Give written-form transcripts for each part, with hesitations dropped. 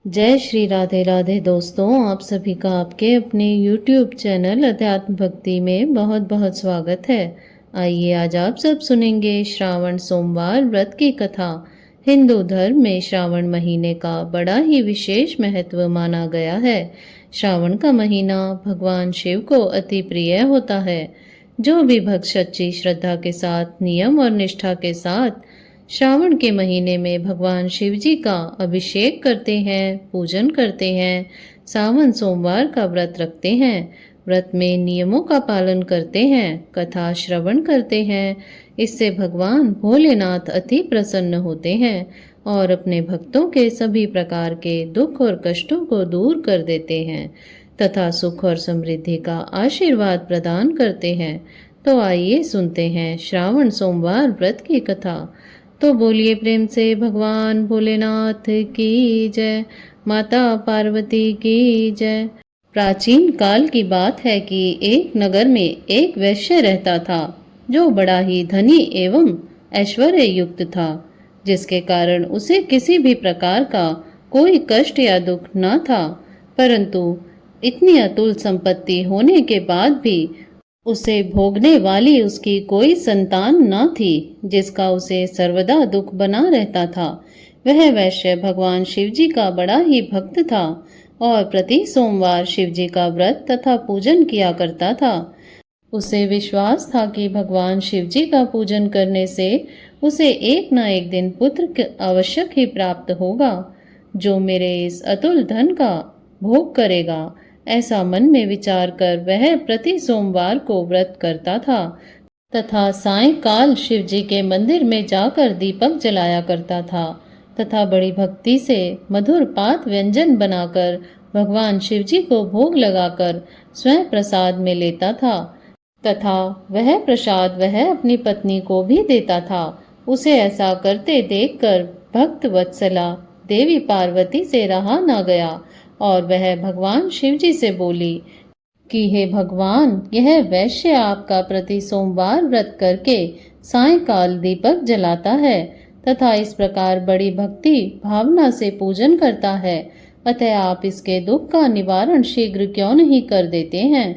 जय श्री राधे राधे दोस्तों, आप सभी का आपके अपने YouTube चैनल अध्यात्म भक्ति में बहुत बहुत स्वागत है। आइए आज आप सब सुनेंगे श्रावण सोमवार व्रत की कथा। हिंदू धर्म में श्रावण महीने का बड़ा ही विशेष महत्व माना गया है। श्रावण का महीना भगवान शिव को अति प्रिय होता है। जो भी भक्त सच्ची श्रद्धा के साथ, नियम और निष्ठा के साथ श्रावण के महीने में भगवान शिव जी का अभिषेक करते हैं, पूजन करते हैं, सावन सोमवार का व्रत रखते हैं, व्रत में नियमों का पालन करते हैं, कथा श्रवण करते हैं, इससे भगवान भोलेनाथ अति प्रसन्न होते हैं और अपने भक्तों के सभी प्रकार के दुख और कष्टों को दूर कर देते हैं तथा सुख और समृद्धि का आशीर्वाद प्रदान करते हैं। तो आइए सुनते हैं श्रावण सोमवार व्रत की कथा। तो बोलिए प्रेम से भगवान भोलेनाथ की जय, माता पार्वती की जय। प्राचीन काल की बात है कि एक नगर में एक वैश्य रहता था जो बड़ा ही धनी एवं ऐश्वर्य युक्त था, जिसके कारण उसे किसी भी प्रकार का कोई कष्ट या दुख न था। परंतु इतनी अतुल संपत्ति होने के बाद भी उसे भोगने वाली उसकी कोई संतान न थी, जिसका उसे सर्वदा दुख बना रहता था। वह वैश्य भगवान शिवजी का बड़ा ही भक्त था और प्रति सोमवार शिवजी का व्रत तथा पूजन किया करता था। उसे विश्वास था कि भगवान शिवजी का पूजन करने से उसे एक न एक दिन पुत्र आवश्यक ही प्राप्त होगा, जो मेरे इस अतुल धन का भोग करेगा। ऐसा मन में विचार कर वह प्रति सोमवार को व्रत करता था तथा सायंकाल शिवजी के मंदिर में जाकर दीपक जलाया करता था तथा बड़ी भक्ति से मधुर पात व्यंजन बनाकर भगवान शिवजी को भोग लगाकर स्वयं प्रसाद में लेता था तथा वह प्रसाद वह अपनी पत्नी को भी देता था। उसे ऐसा करते देखकर भक्त वत्सला देवी पार्वती से रहा न गया और वह भगवान शिवजी से बोली कि हे भगवान, यह वैश्य आपका प्रति सोमवार व्रत करके सायंकाल दीपक जलाता है तथा इस प्रकार बड़ी भक्ति भावना से पूजन करता है, अतः आप इसके दुख का निवारण शीघ्र क्यों नहीं कर देते हैं।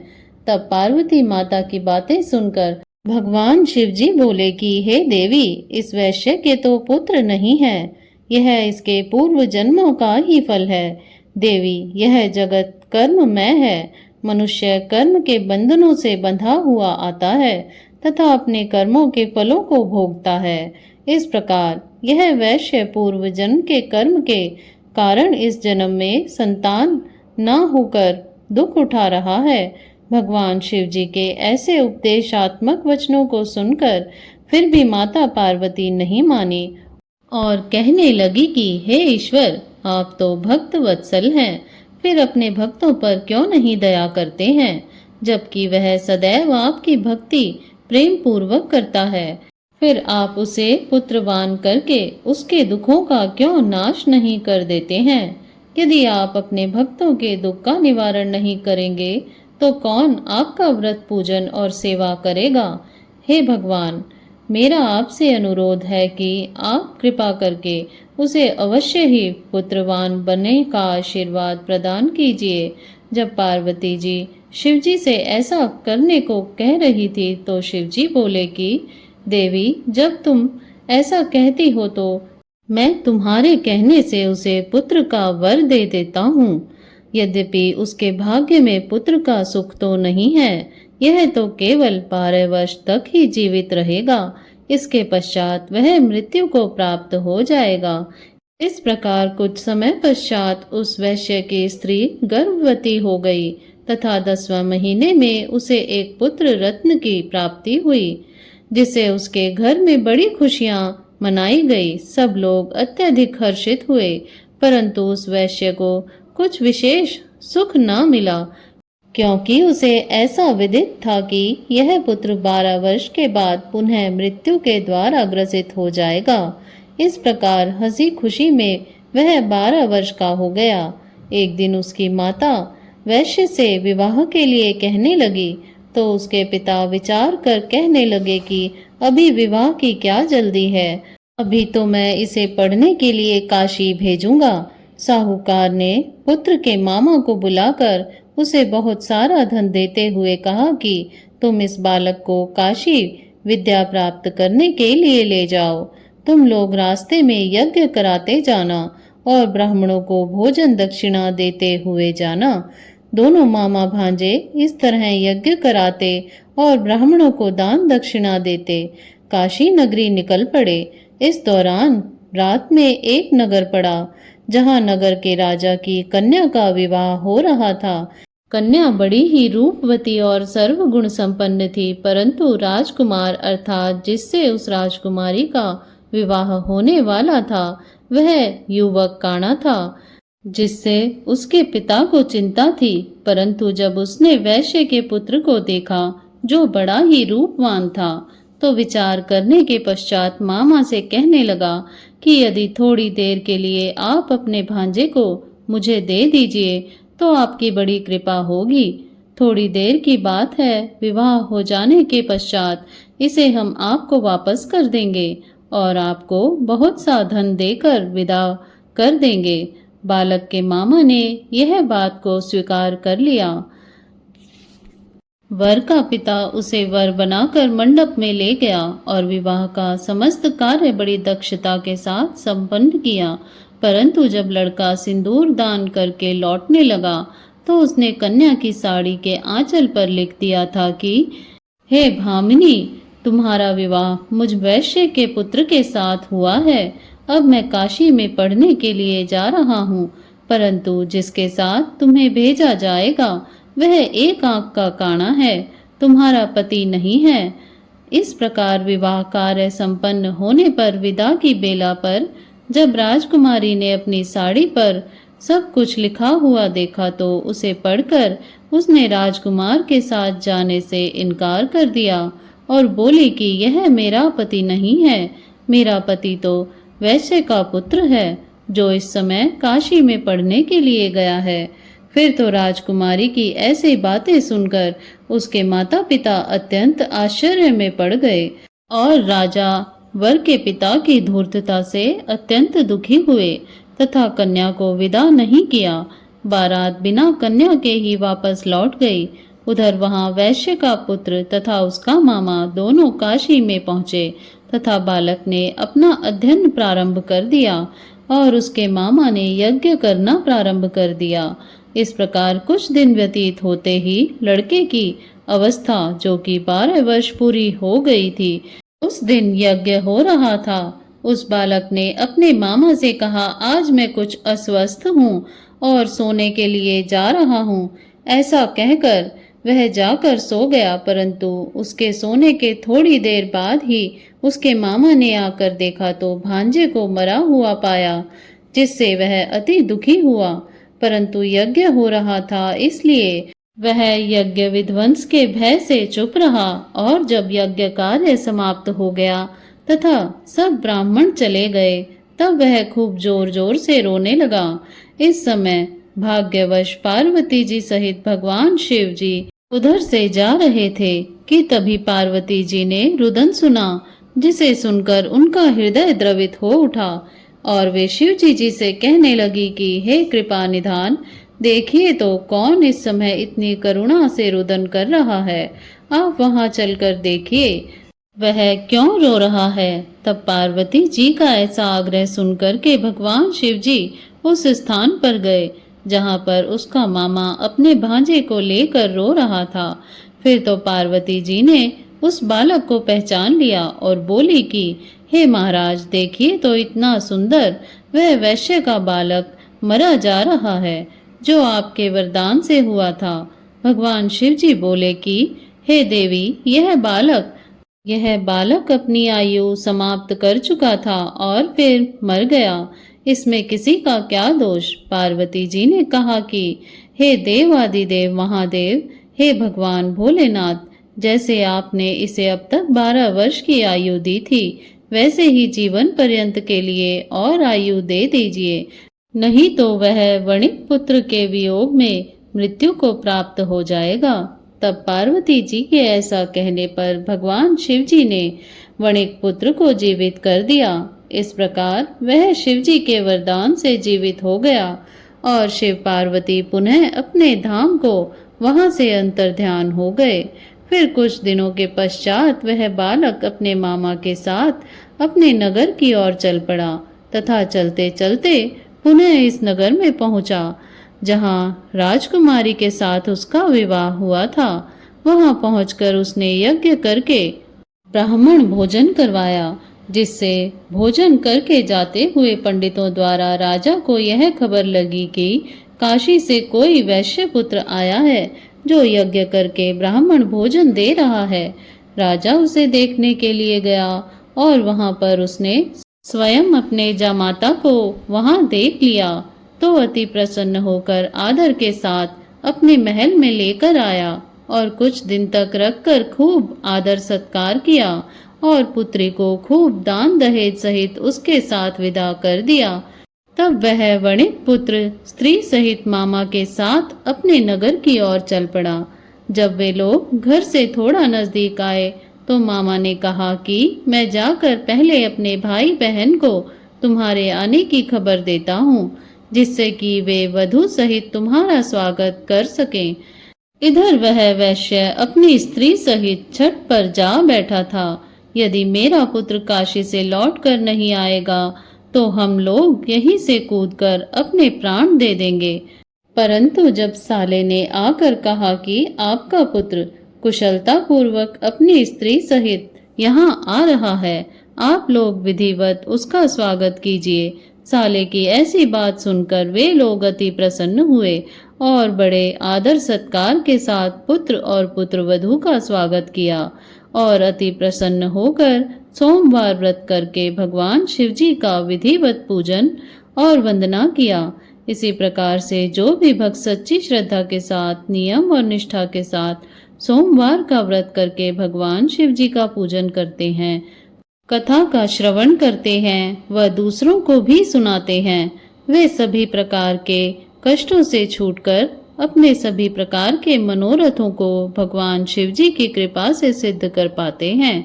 तब पार्वती माता की बातें सुनकर भगवान शिवजी बोले कि हे देवी, इस वैश्य के तो पुत्र नहीं है, यह इसके पूर्व जन्मों का ही फल है। देवी, यह जगत कर्ममय है, मनुष्य कर्म के बंधनों से बंधा हुआ आता है तथा अपने कर्मों के फलों को भोगता है। इस प्रकार यह वैश्य पूर्व जन्म के कर्म के कारण इस जन्म में संतान न होकर दुख उठा रहा है। भगवान शिव जी के ऐसे उपदेशात्मक वचनों को सुनकर फिर भी माता पार्वती नहीं मानी और कहने लगी कि हे ईश्वर, आप तो भक्त वत्सल हैं, फिर अपने भक्तों पर क्यों नहीं दया करते हैं, जबकि वह सदैव आपकी भक्ति प्रेम पूर्वक करता है। फिर आप उसे पुत्रवान करके उसके दुखों का क्यों नाश नहीं कर देते हैं। यदि आप अपने भक्तों के दुख का निवारण नहीं करेंगे तो कौन आपका व्रत पूजन और सेवा करेगा। हे भगवान, मेरा आपसे अनुरोध है कि आप कृपा करके उसे अवश्य ही पुत्रवान बनने का आशीर्वाद प्रदान कीजिए। जब पार्वती जी शिवजी से ऐसा करने को कह रही थी तो शिवजी बोले कि देवी, जब तुम ऐसा कहती हो तो मैं तुम्हारे कहने से उसे पुत्र का वर दे देता हूँ। यद्यपि उसके भाग्य में पुत्र का सुख तो नहीं है, यह तो केवल 12 वर्ष तक ही जीवित रहेगा, इसके पश्चात वह मृत्यु को प्राप्त हो जाएगा। इस प्रकार कुछ समय पश्चात उस वैश्य की स्त्री गर्भवती हो गई तथा 10वां महीने में उसे एक पुत्र रत्न की प्राप्ति हुई, जिसे उसके घर में बड़ी खुशियां मनाई गई। सब लोग अत्यधिक हर्षित हुए, परंतु उस वैश्य को कुछ विशेष सुख न मिला, क्योंकि उसे ऐसा विदित था कि यह पुत्र 12 वर्ष के बाद पुनः मृत्यु के द्वारा ग्रसित हो जाएगा। इस प्रकार हंसी खुशी में वह 12 वर्ष का हो गया। एक दिन उसकी माता वैश्य से विवाह के लिए कहने लगी तो उसके पिता विचार कर कहने लगे कि अभी विवाह की क्या जल्दी है, अभी तो मैं इसे पढ़ने के लिए काशी भेजूंगा। साहूकार ने पुत्र के मामा को बुलाकर उसे बहुत सारा धन देते हुए कहा कि तुम इस बालक को काशी विद्या प्राप्त करने के लिए ले जाओ। तुम लोग रास्ते में यज्ञ कराते जाना और ब्राह्मणों को भोजन दक्षिणा देते हुए जाना। दोनों मामा भांजे इस तरह यज्ञ कराते और ब्राह्मणों को दान दक्षिणा देते काशी नगरी निकल पड़े। इस दौरान रात में एक नगर पड़ा जहां नगर के राजा की कन्या का विवाह हो रहा था। कन्या बड़ी ही रूपवती और सर्वगुण संपन्न थी, परंतु राजकुमार अर्थात जिससे उस राजकुमारी का विवाह होने वाला था वह युवक काणा था, जिससे उसके पिता को चिंता थी। परंतु जब उसने वैश्य के पुत्र को देखा जो बड़ा ही रूपवान था, तो विचार करने के पश्चात मामा से कहने लगा कि यदि थोड़ी देर के लिए आप अपने भांजे को मुझे दे दीजिए तो आपकी बड़ी कृपा होगी। थोड़ी देर की बात है, विवाह हो जाने के पश्चात इसे हम आपको वापस कर देंगे और आपको बहुत सा धन देकर विदा कर देंगे। बालक के मामा ने यह बात को स्वीकार कर लिया। वर का पिता उसे वर बनाकर मंडप में ले गया और विवाह का समस्त कार्य बड़ी दक्षता के साथ संपन्न किया। परंतु जब लड़का सिंदूर दान करके लौटने लगा तो उसने कन्या की साड़ी के आंचल पर लिख दिया था कि हे भामिनी, तुम्हारा विवाह मुझ वैश्य के पुत्र के साथ हुआ है। अब मैं काशी में पढ़ने के लिए जा रहा हूँ, परंतु जिसके साथ तुम्हें भेजा जाएगा वह एक आंख का काणा है, तुम्हारा पति नहीं है। इस प्रकार विवाह कार्य संपन्न होने पर विदा की बेला पर जब राजकुमारी ने अपनी साड़ी पर सब कुछ लिखा हुआ देखा तो उसे पढ़कर उसने राजकुमार के साथ जाने से इनकार कर दिया और बोली कि यह मेरा पति नहीं है, मेरा पति तो वैश्य का पुत्र है जो इस समय काशी में पढ़ने के लिए गया है। फिर तो राजकुमारी की ऐसी बातें सुनकर उसके माता पिता अत्यंत आश्चर्य में पड़ गए और राजा वर के पिता की धूर्तता से अत्यंत दुखी हुए तथा कन्या को विदा नहीं किया। बारात बिना कन्या के ही वापस लौट गई। उधर वहां वैश्य का पुत्र तथा उसका मामा दोनों काशी में पहुंचे तथा बालक ने अपना अध्ययन प्रारंभ कर दिया और उसके मामा ने यज्ञ करना प्रारंभ कर दिया। इस प्रकार कुछ दिन व्यतीत होते ही लड़के की अवस्था, जो कि 12 वर्ष पूरी हो गई थी, उस दिन यज्ञ हो रहा था। उस बालक ने अपने मामा से कहा, आज मैं कुछ अस्वस्थ हूँ और सोने के लिए जा रहा हूँ। ऐसा कहकर वह जाकर सो गया, परंतु उसके सोने के थोड़ी देर बाद ही उसके मामा ने आकर देखा तो भांजे को मरा हुआ पाया, जिससे वह अति दुखी हुआ। परंतु यज्ञ हो रहा था, इसलिए वह यज्ञ विध्वंस के भय से चुप रहा। और जब यज्ञ कार्य समाप्त हो गया तथा सब ब्राह्मण चले गए, तब वह खूब जोर जोर से रोने लगा। इस समय भाग्यवश पार्वती जी सहित भगवान शिव जी उधर से जा रहे थे कि तभी पार्वती जी ने रुदन सुना, जिसे सुनकर उनका हृदय द्रवित हो उठा और वे शिव जी से कहने लगी कि हे कृपा निधान, देखिए तो कौन इस समय इतनी करुणा से रुदन कर रहा है। आप वहां चलकर देखिए वह क्यों रो रहा है। तब पार्वती जी का ऐसा आग्रह सुनकर के भगवान शिव जी उस स्थान पर गए जहां पर उसका मामा अपने भांजे को लेकर रो रहा था। फिर तो पार्वती जी ने उस बालक को पहचान लिया और बोली कि हे महाराज, देखिए तो इतना सुंदर वह वैश्य का बालक मरा जा रहा है जो आपके वरदान से हुआ था। भगवान शिव जी बोले कि हे देवी, यह बालक अपनी आयु समाप्त कर चुका था और फिर मर गया, इसमें किसी का क्या दोष। पार्वती जी ने कहा कि हे देवादिदेव महादेव, हे भगवान भोलेनाथ, जैसे आपने इसे अब तक 12 वर्ष की आयु दी थी, वैसे ही जीवन पर्यंत के लिए और आयु दे दीजिए, नहीं तो वह वणिक पुत्र के वियोग में मृत्यु को प्राप्त हो जाएगा। तब पार्वती जी के ऐसा कहने पर भगवान शिव जी ने वणिक पुत्र को जीवित कर दिया। इस प्रकार वह शिवजी के वरदान से जीवित हो गया और शिव पार्वती पुनः अपने धाम को वहां से अंतर्ध्यान हो गए। फिर कुछ दिनों के पश्चात वह बालक अपने मामा के साथ अपने नगर की ओर चल पड़ा तथा चलते चलते पुनः इस नगर में पहुंचा जहां राजकुमारी के साथ उसका विवाह हुआ था। वहां पहुंचकर उसने यज्ञ करके ब्राह्मण भोजन करवाया, जिससे भोजन करके जाते हुए पंडितों द्वारा राजा को यह खबर लगी कि काशी से कोई वैश्य पुत्र आया है जो यज्ञ करके ब्राह्मण भोजन दे रहा है। राजा उसे देखने के लिए गया और वहां पर उसने स्वयं अपने जामाता को वहां देख लिया तो अति प्रसन्न होकर आदर के साथ अपने महल में लेकर आया और कुछ दिन तक रखकर खूब आदर सत्कार किया और पुत्री को खूब दान दहेज सहित उसके साथ विदा कर दिया। तब वह वणिक पुत्र स्त्री सहित मामा के साथ अपने नगर की ओर चल पड़ा। जब वे लोग घर से थोड़ा नजदीक आए तो मामा ने कहा कि मैं जाकर पहले अपने भाई बहन को तुम्हारे आने की खबर देता हूँ, जिससे कि वे वधू सहित तुम्हारा स्वागत कर सकें। इधर वह वैश्य अपनी स्त्री सहित छत पर जा बैठा था। यदि मेरा पुत्र काशी से लौट कर नहीं आएगा तो हम लोग यहीं से कूदकर अपने प्राण दे देंगे। परंतु जब साले ने आकर कहा कि आपका पुत्र कुशलता पूर्वक अपनी स्त्री सहित यहाँ आ रहा है, आप लोग विधिवत उसका स्वागत कीजिए। साले की ऐसी बात सुनकर वे लोग अति प्रसन्न हुए और बड़े आदर सत्कार के साथ पुत्र और पुत्रवधू का स्वागत किया और अति प्रसन्न होकर सोमवार व्रत करके भगवान शिवजी का विधिवत पूजन और वंदना किया। इसी प्रकार से जो भी भक्त सच्ची श्रद्धा के साथ नियम और निष्ठा के साथ सोमवार का व्रत करके भगवान शिवजी का पूजन करते हैं, कथा का श्रवण करते हैं व दूसरों को भी सुनाते हैं, वे सभी प्रकार के कष्टों से छूटकर अपने सभी प्रकार के मनोरथों को भगवान शिवजी की कृपा से सिद्ध कर पाते हैं।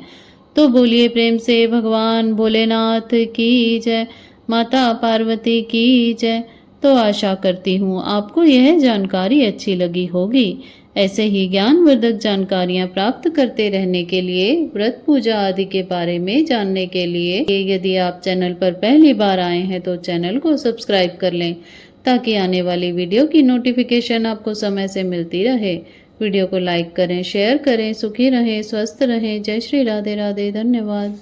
तो बोलिए प्रेम से भगवान भोलेनाथ की जय, माता पार्वती की जय। तो आशा करती हूँ आपको यह जानकारी अच्छी लगी होगी। ऐसे ही ज्ञानवर्धक जानकारियाँ प्राप्त करते रहने के लिए, व्रत पूजा आदि के बारे में जानने के लिए यदि आप चैनल पर पहली बार आए हैं तो चैनल को सब्सक्राइब कर लें ताकि आने वाली वीडियो की नोटिफिकेशन आपको समय से मिलती रहे। वीडियो को लाइक करें, शेयर करें। सुखी रहें, स्वस्थ रहें। जय श्री राधे राधे। धन्यवाद।